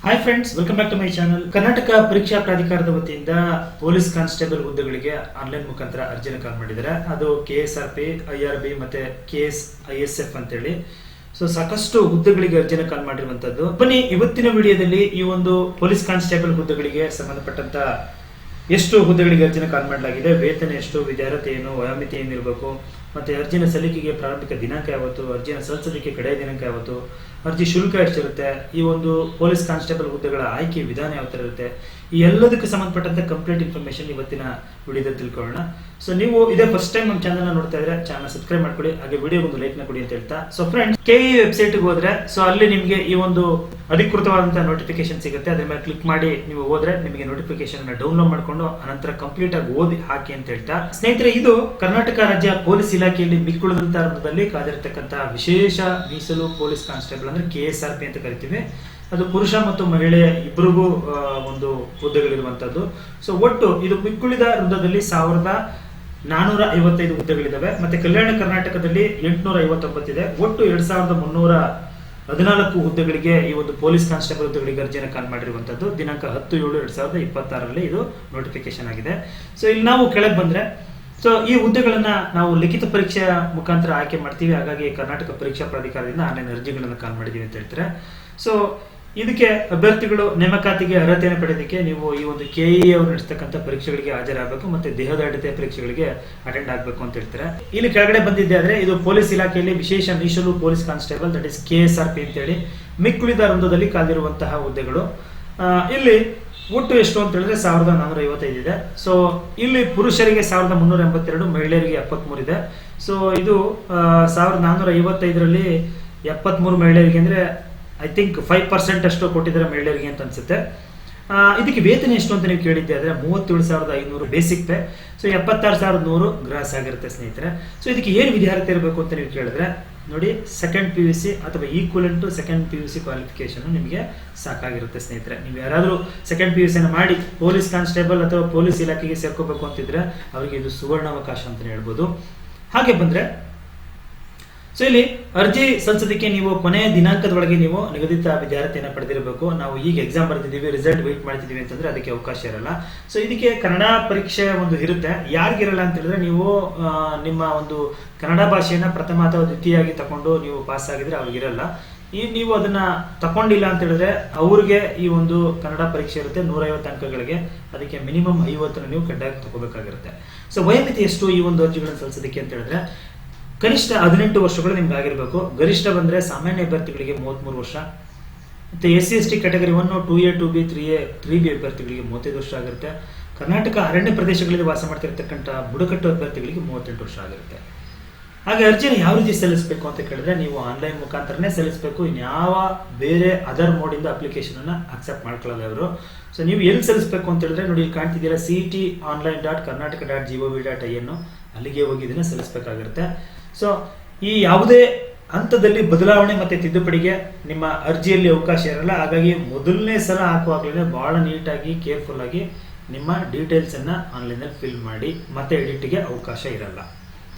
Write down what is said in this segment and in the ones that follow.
Hi friends, welcome back to my channel. Karnataka ಪರೀಕ್ಷಾ ಪ್ರಾಧಿಕಾರದ ವತಿಯಿಂದ ಪೊಲೀಸ್ ಕಾನ್ಸ್ಟೇಬಲ್ ಹುದ್ದೆಗಳಿಗೆ ಆನ್ಲೈನ್ ಮುಖಾಂತರ ಅರ್ಜಿನ ಕಾಲ್ ಮಾಡಿದ್ದಾರೆ. ಅದು KSRP, IRB ಮತ್ತೆ KSISF ಅಂತೇಳಿ. ಸಾಕಷ್ಟು ಹುದ್ದೆಗಳಿಗೆ ಅರ್ಜಿನ ಕಾಲ್ ಮಾಡಿರುವಂತದ್ದು. ಬನ್ನಿ, ಇವತ್ತಿನ ವಿಡಿಯೋದಲ್ಲಿ ಈ ಒಂದು ಪೊಲೀಸ್ ಕಾನ್ಸ್ಟೇಬಲ್ ಹುದ್ದೆಗಳಿಗೆ ಸಂಬಂಧಪಟ್ಟಂತ ಎಷ್ಟು ಹುದ್ದೆಗಳಿಗೆ ಅರ್ಜಿನ ಕಾಲ್ ಮಾಡಲಾಗಿದೆ, ವೇತನ ಎಷ್ಟು, ವಿದ್ಯಾರ್ಥಿ ಏನು, ವಯೋಮಿತಿ ಏನಿರಬೇಕು, ಮತ್ತೆ ಅರ್ಜಿನ ಸಲ್ಲಿಕೆಗೆ ಪ್ರಾರಂಭಿಕ ದಿನಾಂಕ ಯಾವತ್ತು, ಅರ್ಜಿನ ಸಲ್ಲಿಸಲಿಕ್ಕೆ ಕಡೆಯ ದಿನಾಂಕ ಯಾವತ್ತು, ಅರ್ಜಿ ಶುಲ್ಕ ಎಷ್ಟಿರುತ್ತೆ, ಈ ಒಂದು ಪೊಲೀಸ್ ಕಾನ್ಸ್ಟೇಬಲ್ ಹುದ್ದೆಗಳ ಆಯ್ಕೆ ವಿಧಾನ ಯಾವ ತರ ಇರುತ್ತೆ, ಈ ಎಲ್ಲದಕ್ಕೆ ಸಂಬಂಧಪಟ್ಟಂತ ಕಂಪ್ಲೀಟ್ ಇನ್ಫಾರ್ಮೇಶನ್ ಇವತ್ತಿನ ವಿಡಿಯೋದಲ್ಲಿ ತಿಳ್ಕೊಳ್ಳೋಣ. ನೀವು ಇದೇ ಫಸ್ಟ್ ಟೈಮ್ ನಮ್ಮ ಚಾನಲ್ ನೋಡ್ತಾ ಇದ್ರೆ ಚಾನಲ್ ಸಬ್ಸ್ಕ್ರೈಬ್ ಮಾಡ್ಕೊಳ್ಳಿ, ಹಾಗೆ ವಿಡಿಯೋ ಒಂದು ಲೈಕ್ ನ ಕೊಡಿ ಅಂತ ಹೇಳ್ತಾ. ಫ್ರೆಂಡ್ಸ್, KE ವೆಬ್ಸೈಟ್ ಹೋದ್ರೆ ಅಲ್ಲಿ ನಿಮಗೆ ಈ ಒಂದು ಅಧಿಕೃತವಾದಂತಹ ನೋಟಿಫಿಕೇಶನ್ ಸಿಗುತ್ತೆ. ಅದ್ರ ಮೇಲೆ ಕ್ಲಿಕ್ ಮಾಡಿ ನೀವು ಹೋದ್ರೆ ನಿಮಗೆ ನೋಟಿಫಿಕೇಶನ್ ಡೌನ್ಲೋಡ್ ಮಾಡ್ಕೊಂಡು ಅನಂತರ ಕಂಪ್ಲೀಟ್ ಆಗಿ ಓದಿ ಹಾಕಿ ಅಂತ ಹೇಳ್ತಾ. ಸ್ನೇಹಿತರೆ, ಇದು ಕರ್ನಾಟಕ ರಾಜ್ಯ ಪೊಲೀಸ್ ಇಲಾಖೆಯಲ್ಲಿ ಮಿಕ್ಕುಳಿದಂತಹ ಹಂತದಲ್ಲಿ ಕಾದಿರತಕ್ಕಂತಹ ವಿಶೇಷ ಮೀಸಲು ಪೊಲೀಸ್ ಕಾನ್ಸ್ಟೇಬಲ್ ಅಂದ್ರೆ KSRP ಅಂತ ಕರಿತೀವಿ. ಅದು ಪುರುಷ ಮತ್ತು ಮಹಿಳೆ ಇಬ್ಬರಿಗೂ ಒಂದು ಹುದ್ದೆಗಳಿರುವಂತದ್ದು. ಒಟ್ಟು ಇದು ಮಿಕ್ಕುಳಿದ ವೃಂದದಲ್ಲಿ 1455 ಹುದ್ದೆಗಳಿದಾವೆ. ಮತ್ತೆ ಕಲ್ಯಾಣ ಕರ್ನಾಟಕದಲ್ಲಿ 859 ಇದೆ. ಒಟ್ಟು 2314 ಹುದ್ದೆಗಳಿಗೆ ಈ ಒಂದು ಪೊಲೀಸ್ ಕಾನ್ಸ್ಟೇಬಲ್ ಹುದ್ದೆಗಳಿಗೆ ಅರ್ಜಿನ ಕಾಲ್ ಮಾಡಿರುವಂತದ್ದು. ದಿನಾಂಕ 10/7/2026 ಇದು ನೋಟಿಫಿಕೇಶನ್ ಆಗಿದೆ. ಇಲ್ಲಿ ನಾವು ಕೆಳಗೆ ಬಂದ್ರೆ ಈ ಹುದ್ದೆಗಳನ್ನ ನಾವು ಲಿಖಿತ ಪರೀಕ್ಷೆಯ ಮುಖಾಂತರ ಆಯ್ಕೆ ಮಾಡ್ತೀವಿ. ಹಾಗಾಗಿ ಕರ್ನಾಟಕ ಪರೀಕ್ಷಾ ಪ್ರಾಧಿಕಾರದಿಂದ ಆನ್ಲೈನ್ ಅರ್ಜಿಗಳನ್ನ ಕಾಲ್ ಮಾಡಿದೀವಿ ಅಂತ ಹೇಳ್ತಾರೆ. ಇದಕ್ಕೆ ಅಭ್ಯರ್ಥಿಗಳು ನೇಮಕಾತಿಗೆ ಅರ್ಹತೆಯನ್ನು ಪಡೆಯೋದಕ್ಕೆ ನೀವು ಈ ಒಂದು KE ಅವರು ನಡೆಸ್ತಕ್ಕಂಥ ಪರೀಕ್ಷೆಗಳಿಗೆ ಹಾಜರಾಗಬೇಕು, ಮತ್ತೆ ದೇಹದಾಢ್ಯತೆ ಪರೀಕ್ಷೆಗಳಿಗೆ ಅಟೆಂಡ್ ಆಗಬೇಕು ಅಂತ ಹೇಳ್ತಾರೆ. ಇಲ್ಲಿ ಕೆಳಗಡೆ ಬಂದಿದ್ದೆ ಆದ್ರೆ ಇದು ಪೊಲೀಸ್ ಇಲಾಖೆಯಲ್ಲಿ ವಿಶೇಷ ಮೀಸಲು police constable that is KSRP ಅಂತ ಹೇಳಿ ಮಿಕ್ಕುಳಿದ ವೃಂದದಲ್ಲಿ ಕಾದಿರುವಂತಹ ಹುದ್ದೆಗಳು. ಇಲ್ಲಿ ಒಟ್ಟು ಎಷ್ಟು ಅಂತ ಹೇಳಿದ್ರೆ 1455 ಇದೆ. ಇಲ್ಲಿ ಪುರುಷರಿಗೆ 1382, ಮಹಿಳೆಯರಿಗೆ 73 ಇದೆ. ಇದು 1455ರಲ್ಲಿ 73 ಮಹಿಳೆಯರಿಗೆ ಅಂದ್ರೆ ಐ ಥಿಂಕ್ 5% ಅಷ್ಟು ಕೊಟ್ಟಿದ್ದಾರೆ ಮಹಿಳೆಯರಿಗೆ ಅಂತ ಅನ್ಸುತ್ತೆ. ಇದಕ್ಕೆ ವೇತನ ಎಷ್ಟು ಅಂತ ನೀವು ಕೇಳಿದ್ದೆ ಆದ್ರೆ 37,500 ಬೇಸಿಕ್ ಪೇ. 76,100 ಗ್ರಾಸ್ ಆಗಿರುತ್ತೆ ಸ್ನೇಹಿತರೆ. ಇದಕ್ಕೆ ಏನು ವಿದ್ಯಾರ್ಥಿ ಇರಬೇಕು ಅಂತ ನೀವು ಕೇಳಿದ್ರೆ ನೋಡಿ, ಸೆಕೆಂಡ್ PUC ಅಥವಾ equivalent to second PUC qualification ನಿಮಗೆ ಸಾಕಾಗಿರುತ್ತೆ ಸ್ನೇಹಿತರೆ. ನೀವು ಯಾರಾದ್ರೂ ಸೆಕೆಂಡ್ PUC ಮಾಡಿ ಪೊಲೀಸ್ ಕಾನ್ಸ್ಟೇಬಲ್ ಅಥವಾ ಪೊಲೀಸ್ ಇಲಾಖೆಗೆ ಸೇರ್ಕೋಬೇಕು ಅಂತಿದ್ರೆ ಅವರಿಗೆ ಇದು ಸುವರ್ಣಾವಕಾಶ ಅಂತ ಹೇಳ್ಬೋದು. ಹಾಗೆ ಬಂದ್ರೆ ಇಲ್ಲಿ ಅರ್ಜಿ ಸಲ್ಲಿಸೋದಕ್ಕೆ ನೀವು ಕೊನೆಯ ದಿನಾಂಕದೊಳಗೆ ನೀವು ನಿಗದಿತ ವಿದ್ಯಾರ್ಥಿಯನ್ನು ಪಡೆದಿರಬೇಕು. ನಾವು ಈಗ ಎಕ್ಸಾಮ್ ಬರ್ತಿದ್ದೀವಿ, ರಿಸಲ್ಟ್ ವೇಟ್ ಮಾಡ್ತಿದೀವಿ ಅಂತಂದ್ರೆ ಅದಕ್ಕೆ ಅವಕಾಶ ಇರಲ್ಲ. ಇದಕ್ಕೆ ಕನ್ನಡ ಪರೀಕ್ಷೆ ಒಂದು ಇರುತ್ತೆ. ಯಾರಿಗಿರಲ್ಲ ಅಂತ ಹೇಳಿದ್ರೆ ನೀವು ನಿಮ್ಮ ಒಂದು ಕನ್ನಡ ಭಾಷೆಯನ್ನ ಪ್ರಥಮ ಅಥವಾ ದ್ವಿತೀಯಾಗಿ ತಗೊಂಡು ನೀವು ಪಾಸ್ ಆಗಿದ್ರೆ ಅವ್ರಿಗಿರಲ್ಲ. ನೀವು ಅದನ್ನ ತಗೊಂಡಿಲ್ಲ ಅಂತ ಹೇಳಿದ್ರೆ ಅವ್ರಿಗೆ ಈ ಒಂದು ಕನ್ನಡ ಪರೀಕ್ಷೆ ಇರುತ್ತೆ 150 ಅಂಕಗಳಿಗೆ. ಅದಕ್ಕೆ ಮಿನಿಮಮ್ 50 ನೀವು ಕಡ್ಡಾಯ ತಗೋಬೇಕಾಗಿರುತ್ತೆ. ವಯೋಮಿತಿ ಎಷ್ಟು ಈ ಒಂದು ಅರ್ಜಿಗಳನ್ನು ಸಲ್ಲಿಸೋದಕ್ಕೆ ಅಂತ ಹೇಳಿದ್ರೆ ಕನಿಷ್ಠ 18 ವರ್ಷಗಳು ನಿಮ್ಗೆ ಆಗಿರಬೇಕು. ಗರಿಷ್ಠ ಬಂದ್ರೆ ಸಾಮಾನ್ಯ ಅಭ್ಯರ್ಥಿಗಳಿಗೆ 33 ವರ್ಷ, ಮತ್ತೆ SC/ST category 1, 2A, 2B, 3A, 3B ಅಭ್ಯರ್ಥಿಗಳಿಗೆ 35 ವರ್ಷ ಆಗಿರುತ್ತೆ. ಕರ್ನಾಟಕ ಅರಣ್ಯ ಪ್ರದೇಶಗಳಲ್ಲಿ ವಾಸ ಮಾಡ್ತಿರ್ತಕ್ಕಂಥ ಬುಡಕಟ್ಟು ಅಭ್ಯರ್ಥಿಗಳಿಗೆ 38 ವರ್ಷ ಆಗಿರುತ್ತೆ. ಹಾಗೆ ಅರ್ಜಿನ ಯಾವ ರೀತಿ ಸಲ್ಲಿಸಬೇಕು ಅಂತ ಕೇಳಿದ್ರೆ ನೀವು ಆನ್ಲೈನ್ ಮುಖಾಂತರನೇ ಸಲ್ಲಿಸಬೇಕು. ಇನ್ಯಾವ ಬೇರೆ ಅದರ್ ಮೋಡಿಂದ ಅಪ್ಲಿಕೇಶನ್ ಅನ್ನ ಅಕ್ಸೆಪ್ಟ್ ಮಾಡ್ಕೊಳ್ಳೋದು ಅವರು. ನೀವು ಎಲ್ಲಿ ಸಲ್ಲಿಸಬೇಕು ಅಂತ ಹೇಳಿದ್ರೆ ನೋಡಿ, ಕಾಣ್ತಿದ್ದೀರಾ CETonline.karnataka.gov.in ಅಲ್ಲಿಗೆ ಹೋಗಿ ಇದನ್ನ ಸಲ್ಲಿಸಬೇಕಾಗಿರುತ್ತೆ. ಈ ಯಾವುದೇ ಹಂತದಲ್ಲಿ ಬದಲಾವಣೆ ಮತ್ತೆ ತಿದ್ದುಪಡಿಗೆ ನಿಮ್ಮ ಅರ್ಜಿಯಲ್ಲಿ ಅವಕಾಶ ಇರಲ್ಲ. ಹಾಗಾಗಿ ಮೊದಲನೇ ಸಲ ಹಾಕುವಾಗಲೇ ಬಹಳ ನೀಟಾಗಿ ಕೇರ್ಫುಲ್ ಆಗಿ ನಿಮ್ಮ ಡೀಟೇಲ್ಸ್ ಅನ್ನ ಆನ್ಲೈನ್ ಅಲ್ಲಿ ಫಿಲ್ ಮಾಡಿ, ಮತ್ತೆ ಎಡಿಟ್ಗೆ ಅವಕಾಶ ಇರಲ್ಲ.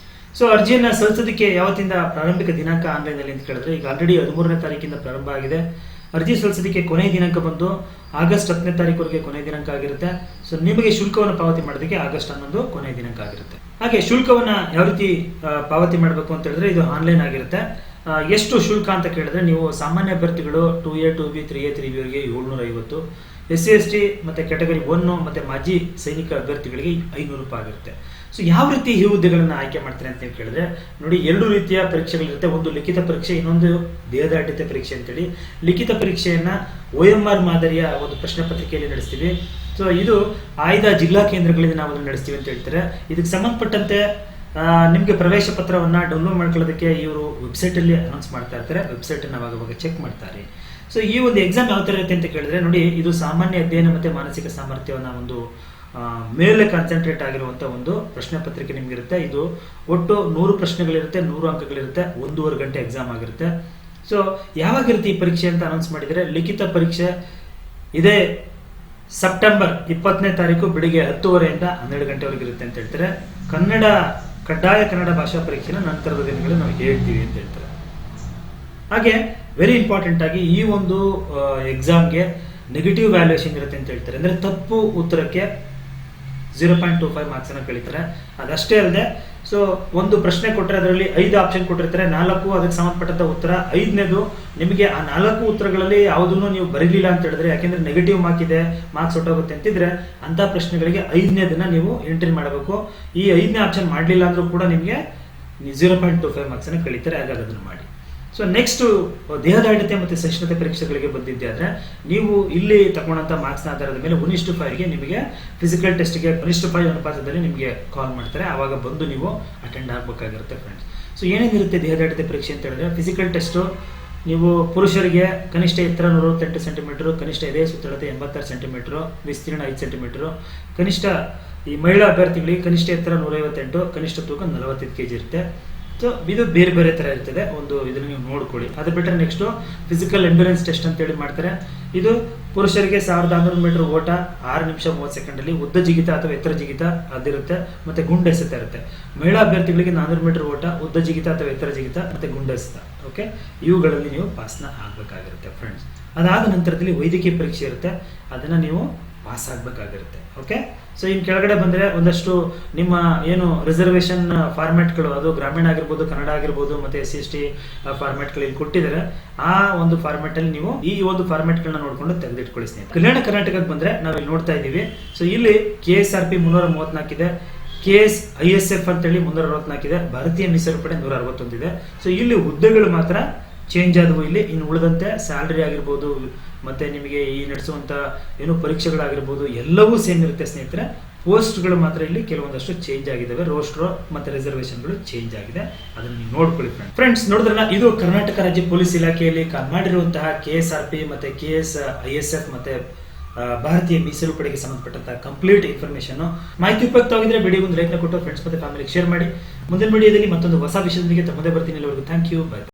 ಅರ್ಜಿಯನ್ನ ಸಲ್ಲಿಸೋದಕ್ಕೆ ಯಾವತ್ತಿಂದ ಪ್ರಾರಂಭಿಕ ದಿನಾಂಕ ಆನ್ಲೈನ್ ಅಲ್ಲಿ ಅಂತ ಕೇಳಿದ್ರೆ ಈಗ ಆಲ್ರೆಡಿ 13ನೇ ತಾರೀಕಿಂದ ಪ್ರಾರಂಭ ಆಗಿದೆ. ಅರ್ಜಿ ಸಲ್ಲಿಸೋದಕ್ಕೆ ಕೊನೆಯ ದಿನಾಂಕ ಬಂದು ಆಗಸ್ಟ್ 10ನೇ ತಾರೀಕುವರೆಗೆ ಕೊನೆಯ ದಿನಾಂಕ ಆಗಿರುತ್ತೆ. ನಿಮಗೆ ಶುಲ್ಕವನ್ನು ಪಾವತಿ ಮಾಡೋದಕ್ಕೆ ಆಗಸ್ಟ್ 11 ಕೊನೆಯ ದಿನಾಂಕ ಆಗಿರುತ್ತೆ. ಹಾಗೆ ಶುಲ್ಕವನ್ನ ಯಾವ ರೀತಿ ಪಾವತಿ ಮಾಡಬೇಕು ಅಂತ ಹೇಳಿದ್ರೆ ಇದು ಆನ್ಲೈನ್ ಆಗಿರುತ್ತೆ. ಎಷ್ಟು ಶುಲ್ಕ ಅಂತ ಕೇಳಿದ್ರೆ ನೀವು ಸಾಮಾನ್ಯ ಅಭ್ಯರ್ಥಿಗಳು 2A, 2B, 3A, 3B ಅವರಿಗೆ 750, SC/ST ಮತ್ತೆ ಕ್ಯಾಟಗರಿ 1 ಮತ್ತೆ ಮಾಜಿ ಸೈನಿಕ ಅಭ್ಯರ್ಥಿಗಳಿಗೆ 500 ರೂಪಾಯಿ ಆಗಿರುತ್ತೆ. ಯಾವ ರೀತಿ ಈ ಹುದ್ದೆಗಳನ್ನ ಆಯ್ಕೆ ಮಾಡ್ತಾರೆ ಅಂತ ಕೇಳಿದ್ರೆ ನೋಡಿ, 2 ರೀತಿಯ ಪರೀಕ್ಷೆಗಳಿರುತ್ತೆ. ಒಂದು ಲಿಖಿತ ಪರೀಕ್ಷೆ, ಇನ್ನೊಂದು ದೇಹದಾಢ್ಯತೆ ಪರೀಕ್ಷೆ ಅಂತೇಳಿ. ಲಿಖಿತ ಪರೀಕ್ಷೆಯನ್ನ OMR ಮಾದರಿಯ ಒಂದು ಪ್ರಶ್ನೆ ಪತ್ರಿಕೆಯಲ್ಲಿ ನಡೆಸ್ತೀವಿ. ಇದು ಆಯ್ದ ಜಿಲ್ಲಾ ಕೇಂದ್ರಗಳಿಂದ ನಾವು ಅದನ್ನು ನಡೆಸ್ತೀವಿ ಅಂತ ಹೇಳ್ತಾರೆ. ಇದಕ್ಕೆ ಸಂಬಂಧಪಟ್ಟಂತೆ ನಿಮ್ಗೆ ಪ್ರವೇಶ ಪತ್ರವನ್ನ ಡೌನ್ಲೋಡ್ ಮಾಡ್ಕೊಳ್ಳೋದಕ್ಕೆ ಇವರು ವೆಬ್ಸೈಟ್ ಅಲ್ಲಿ ಅನೌನ್ಸ್ ಮಾಡ್ತಾ ಇರ್ತಾರೆ. ವೆಬ್ಸೈಟ್ ಅನ್ನು ಅವಾಗ ಚೆಕ್ ಮಾಡ್ತಾರೆ. ಈ ಒಂದು ಎಕ್ಸಾಮ್ ಯಾವ ತರ ಇರುತ್ತೆ ಅಂತ ಕೇಳಿದ್ರೆ ನೋಡಿ, ಇದು ಸಾಮಾನ್ಯ ಅಧ್ಯಯನ ಮತ್ತೆ ಮಾನಸಿಕ ಸಾಮರ್ಥ್ಯವನ್ನ ಒಂದು ಮೇಲೆ ಕಾನ್ಸಂಟ್ರೇಟ್ ಆಗಿರುವಂತಹ ಒಂದು ಪ್ರಶ್ನೆ ಪತ್ರಿಕೆ ನಿಮ್ಗಿರುತ್ತೆ. ಇದು ಒಟ್ಟು 100 ಪ್ರಶ್ನೆಗಳಿರುತ್ತೆ, 100 ಅಂಕಗಳಿರುತ್ತೆ, 1.5 ಗಂಟೆ ಎಕ್ಸಾಮ್ ಆಗಿರುತ್ತೆ. ಯಾವಾಗಿರುತ್ತೆ ಈ ಪರೀಕ್ಷೆ ಅಂತ ಅನೌನ್ಸ್ ಮಾಡಿದರೆ, ಲಿಖಿತ ಪರೀಕ್ಷೆ ಇದೇ ಸೆಪ್ಟೆಂಬರ್ 20ನೇ ತಾರೀಕು ಬೆಳಿಗ್ಗೆ 10:30 12 ಗಂಟೆವರೆಗೆ ಇರುತ್ತೆ ಅಂತ ಹೇಳ್ತಾರೆ. ಕಡ್ಡಾಯ ಕನ್ನಡ ಭಾಷಾ ಪರೀಕ್ಷೆನ ನಂತರದ ದಿನಗಳಲ್ಲಿ ನಾವು ಹೇಳ್ತೀವಿ ಅಂತ ಹೇಳ್ತಾರೆ. ಹಾಗೆ ವೆರಿ ಇಂಪಾರ್ಟೆಂಟ್ ಆಗಿ ಈ ಒಂದು ಎಕ್ಸಾಮ್ಗೆ ನೆಗೆಟಿವ್ ವ್ಯಾಲ್ಯೂಯೇಷನ್ ಇರುತ್ತೆ ಅಂತ ಹೇಳ್ತಾರೆ. ಅಂದ್ರೆ ತಪ್ಪು ಉತ್ತರಕ್ಕೆ 0.25 ಮಾರ್ಕ್ಸ್ ಅನ್ನ ಕಳೀತಾರೆ. ಅದಷ್ಟೇ ಅಲ್ಲದೆ ಸೊ ಒಂದು ಪ್ರಶ್ನೆ ಕೊಟ್ಟರೆ ಅದರಲ್ಲಿ 5 ಆಪ್ಷನ್ ಕೊಟ್ಟಿರ್ತಾರೆ, 4 ಅದಕ್ಕೆ ಸಂಬಂಧಪಟ್ಟಂತ ಉತ್ತರ, 5ನೇದು ನಿಮಗೆ ಆ 4 ಉತ್ತರಗಳಲ್ಲಿ ಯಾವುದನ್ನು ನೀವು ಬರೀಲಿಲ್ಲ ಅಂತ ಹೇಳಿದ್ರೆ, ಯಾಕೆಂದ್ರೆ ನೆಗೆಟಿವ್ ಮಾರ್ಕ್ ಇದೆ, ಮಾರ್ಕ್ಸ್ ಹೊಟ್ಟೋಗುತ್ತೆ ಅಂತಿದ್ರೆ ಅಂತ ಪ್ರಶ್ನೆಗಳಿಗೆ 5ನೇದನ್ನ ನೀವು ಎಂಟ್ರಿ ಮಾಡಬೇಕು. ಈ 5ನೇ ಆಪ್ಷನ್ ಮಾಡಲಿಲ್ಲ ಅಂದ್ರೂ ಕೂಡ ನಿಮಗೆ 0.25 ಮಾರ್ಕ್ಸ್ ಅನ್ನು ಕಳೀತಾರೆ. ಹಾಗಾಗಿ ಅದನ್ನು ಮಾಡಿ. ಸೊ ನೆಕ್ಸ್ಟ್ ದೇಹದಾಢ್ಯತೆ ಮತ್ತು ಸಹಿಷ್ಣುತೆ ಪರೀಕ್ಷೆಗಳಿಗೆ ಬಂದಿದ್ದೆ ಆದ್ರೆ ನೀವು ಇಲ್ಲಿ ತಗೊಂಡಂತ ಮಾರ್ಕ್ಸ್ ನ ಆಧಾರದ ಮೇಲೆ 1:5ಗೆ ನಿಮಗೆ ಫಿಸಿಕಲ್ ಟೆಸ್ಟ್ಗೆ 1:5 ಅನುಪಾತದಲ್ಲಿ ನಿಮಗೆ ಕಾಲ್ ಮಾಡ್ತಾರೆ. ಆವಾಗ ಬಂದು ನೀವು ಅಟೆಂಡ್ ಆಗಬೇಕಾಗಿರುತ್ತೆ ಫ್ರೆಂಡ್ಸ್. ಸೊ ಏನೇನಿರುತ್ತೆ ದೇಹದಾಢ್ಯತೆ ಪರೀಕ್ಷೆ ಅಂತ ಹೇಳಿದ್ರೆ, ಫಿಸಿಕಲ್ ಟೆಸ್ಟ್ ನೀವು ಪುರುಷರಿಗೆ ಕನಿಷ್ಠ ಎತ್ತರ 168 ಸೆಂಟಿಮೀಟರ್, ಕನಿಷ್ಠ ಎದೆ ಸುತ್ತಳತೆ 86 ಸೆಂಟಿಮೀಟರ್, ವಿಸ್ತೀರ್ಣ 5 ಸೆಂಟಿಮೀಟರ್, ಕನಿಷ್ಠ ಈ ಮಹಿಳಾ ಅಭ್ಯರ್ಥಿಗಳಿಗೆ ಕನಿಷ್ಠ ಎತ್ತರ 158, ಕನಿಷ್ಠ ತೂಕ 45 kg ಇರುತ್ತೆ. ಸೊ ಇದು ಬೇರೆ ಬೇರೆ ತರ ಇರ್ತದೆ, ಒಂದು ಇದನ್ನ ನೀವು ನೋಡ್ಕೊಳ್ಳಿ. ಅದು ಬಿಟ್ಟರೆ ನೆಕ್ಸ್ಟ್ ಫಿಸಿಕಲ್ ಎಂಡ್ಯೂರೆನ್ಸ್ ಟೆಸ್ಟ್ ಅಂತ ಹೇಳಿ ಮಾಡ್ತಾರೆ. ಇದು ಪುರುಷರಿಗೆ 1600 ಮೀಟರ್ ಓಟ 6 ನಿಮಿಷ 30 ಸೆಕೆಂಡ್ ಅಲ್ಲಿ, ಉದ್ದ ಜಿಗಿತ ಅಥವಾ ಎತ್ತರ ಜಿಗಿತ ಅದಿರುತ್ತೆ, ಮತ್ತೆ ಗುಂಡು ಎಸೆತ ಇರುತ್ತೆ. ಮಹಿಳಾ ಅಭ್ಯರ್ಥಿಗಳಿಗೆ 400 ಮೀಟರ್ ಓಟ, ಉದ್ದ ಜಿಗಿತ ಅಥವಾ ಎತ್ತರ ಜಿಗಿತ ಮತ್ತೆ ಗುಂಡು ಎಸೆತ. ಓಕೆ, ಇವುಗಳಲ್ಲಿ ನೀವು ಪಾಸ್ನ ಆಗ್ಬೇಕಾಗಿರುತ್ತೆ ಫ್ರೆಂಡ್ಸ್. ಅದಾದ ನಂತರದಲ್ಲಿ ವೈದ್ಯಕೀಯ ಪರೀಕ್ಷೆ ಇರುತ್ತೆ, ಅದನ್ನ ನೀವು ಪಾಸ್ ಆಗ್ಬೇಕಾಗಿರುತ್ತೆ. ಓಕೆ, ಸೊ ಇನ್ ಕೆಳಗಡೆ ಬಂದ್ರೆ ಒಂದಷ್ಟು ನಿಮ್ಮ ಏನು ರಿಸರ್ವೇಶನ್ ಫಾರ್ಮ್ಯಾಟ್ಗಳು, ಅದು ಗ್ರಾಮೀಣ ಆಗಿರ್ಬೋದು, ಕನ್ನಡ ಆಗಿರ್ಬೋದು, ಮತ್ತೆ SC/ST ಫಾರ್ಮ್ಯಾಟ್ಗಳು ಇಲ್ಲಿ ಕೊಟ್ಟಿದ್ದಾರೆ. ಆ ಒಂದು ಫಾರ್ಮ್ಯಾಟ್ ಅಲ್ಲಿ ನೀವು ಈ ಒಂದು ಫಾರ್ಮ್ಯಾಟ್ ಗಳನ್ನ ನೋಡ್ಕೊಂಡು ತೆಗೆದಿಟ್ಕೊಳ್ಳಿ ಸ್ನೇಹಿತರೆ. ಕಲ್ಯಾಣ ಕರ್ನಾಟಕಕ್ಕೆ ಬಂದ್ರೆ ನಾವಿಲ್ಲಿ ನೋಡ್ತಾ ಇದೀವಿ. ಸೊ ಇಲ್ಲಿ KSRP 334 ಇದೆ, KS ISF ಅಂತೇಳಿ 364 ಇದೆ, ಭಾರತೀಯ ಮೀಸಲು ಪಡೆ 161 ಇದೆ. ಸೊ ಇಲ್ಲಿ ಹುದ್ದೆಗಳು ಮಾತ್ರ ಚೇಂಜ್ ಆದವು. ಇಲ್ಲಿ ಇನ್ನು ಉಳಿದಂತೆ ಸ್ಯಾಲರಿ ಆಗಿರ್ಬೋದು, ಮತ್ತೆ ನಿಮಗೆ ಈ ನಡೆಸುವಂತ ಏನು ಪರೀಕ್ಷೆಗಳಾಗಿರ್ಬೋದು ಎಲ್ಲವೂ ಸೇಮ್ ಇರುತ್ತೆ ಸ್ನೇಹಿತರೆ. ಪೋಸ್ಟ್ಗಳು ಮಾತ್ರ ಇಲ್ಲಿ ಕೆಲವೊಂದಷ್ಟು ಚೇಂಜ್ ಆಗಿದ್ದಾವೆ, ರೋಸ್ಟರ್ ಮತ್ತೆ ರಿಸರ್ವೇಶನ್ಗಳು ಚೇಂಜ್ ಆಗಿದೆ, ಅದನ್ನು ನೀವು ನೋಡ್ಕೊಳ್ಳಿ ಫ್ರೆಂಡ್ಸ್. ನೋಡಿದ್ರಲ್ಲ, ಇದು ಕರ್ನಾಟಕ ರಾಜ್ಯ ಪೊಲೀಸ್ ಇಲಾಖೆಯಲ್ಲಿ ಮಾಡಿರುವಂತಹ KSRP ಮತ್ತೆ KS ISF ಮತ್ತೆ ಭಾರತೀಯ ಮೀಸಲು ಪಡೆಗೆ ಸಂಬಂಧಪಟ್ಟಂತಹ ಕಂಪ್ಲೀಟ್ ಇನ್ಫಾರ್ಮೇಶನ್. ಮಾಹಿತಿ ಉಪಯುಕ್ತವಾಗಿದ್ರೆ ವಿಡಿಯೋ ಒಂದು ಲೈಕ್ ಕೊಟ್ಟು ಫ್ರೆಂಡ್ಸ್ ಮತ್ತೆ ಫ್ಯಾಮಿಲಿಗೆ ಶೇರ್ ಮಾಡಿ. ಮುಂದಿನ ವಿಡಿಯೋದಲ್ಲಿ ಮತ್ತೊಂದು ಹೊಸ ವಿಷಯದೊಂದಿಗೆ ತಮ್ಮದೇ ಬರ್ತೀನಿ. ಎಲ್ಲರಿಗೂ ಥ್ಯಾಂಕ್ ಯು, ಬೈ.